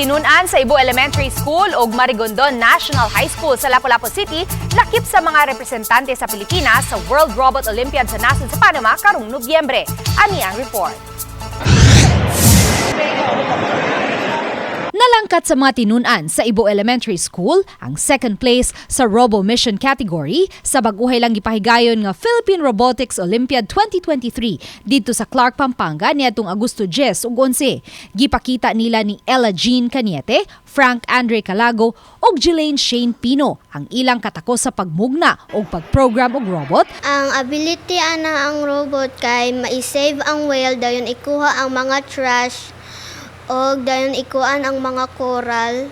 tinun-an sa Ibo Elementary School ug Marigondon National High School sa Lapu-Lapu City lakip sa mga representante sa Pilipinas sa World Robot Olympiad sa nasud sa Panama karong Nobyembre. Ani ang report. Nalangkat sa mga tinun-an sa Ibo Elementary School ang second place sa Robo Mission category sa baguhay lang gipahigayon nga Philippine Robotics Olympiad 2023 dito sa Clark, Pampanga niadtong Agosto 10 ug 11. Gipakita nila ni Ella Jean Caniete, Frank Andre Calago ug Jelaine Shane Pino ang ilang katakos sa pagmugna o pagprogram og robot. Ang ability ana ang robot kay ma-save ang whale dayon ikuha ang mga trash og dayon ikuan ang mga coral,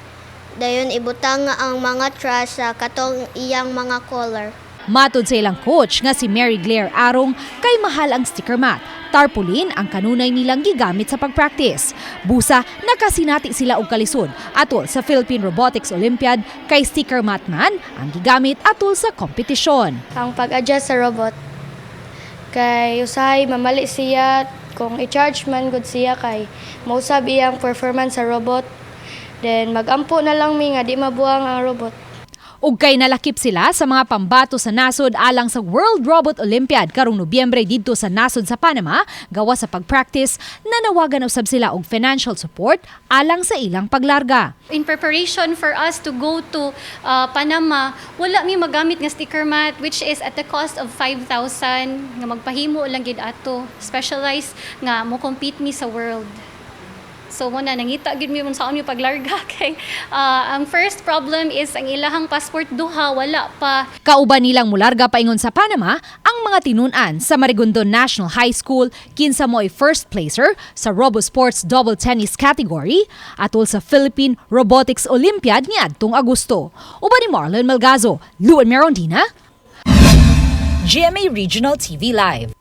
dayon ibutang ang mga trash sa katong iyang mga color. Matod sa ilang coach nga si Mary Claire Arong kay mahal ang sticker mat. Tarpaulin ang kanunay nilang gigamit sa pagpractice. Busa, nakasinati sila og kalisod atol sa Philippine Robotics Olympiad kay sticker mat man ang gigamit atol sa kompetisyon. Ang pag-adjust sa robot kay usahay mamali siya kung i-charge man gud siya kay mausab iyang performance sa robot, then magampo na lang mi nga di mabuang ang robot. Ug kay nalakip sila sa mga pambato sa nasud alang sa World Robot Olympiad karong Nobyembre didto sa nasud sa Panama, gawa sa pagpractice, nanawagan usab sila og financial support alang sa ilang paglarga. In preparation for us to go to Panama, wala mi magamit nga sticker mat which is at the cost of 5,000 nga magpahimo lang gid ato, specialized nga mo compete mi sa world. So muna nangita gid mi sa aming paglarga kay ang first problem is ang ilahang passport duha wala pa. Kauban nilang mularga paingon sa Panama ang mga tinun-an sa Marigondon National High School kinsa mo'y first placer sa Robo Sports Double Tennis category atol sa Philippine Robotics Olympiad niadtong Agosto. Uban ni Marlon Malgazo, Luan Merondina, GMA Regional TV Live.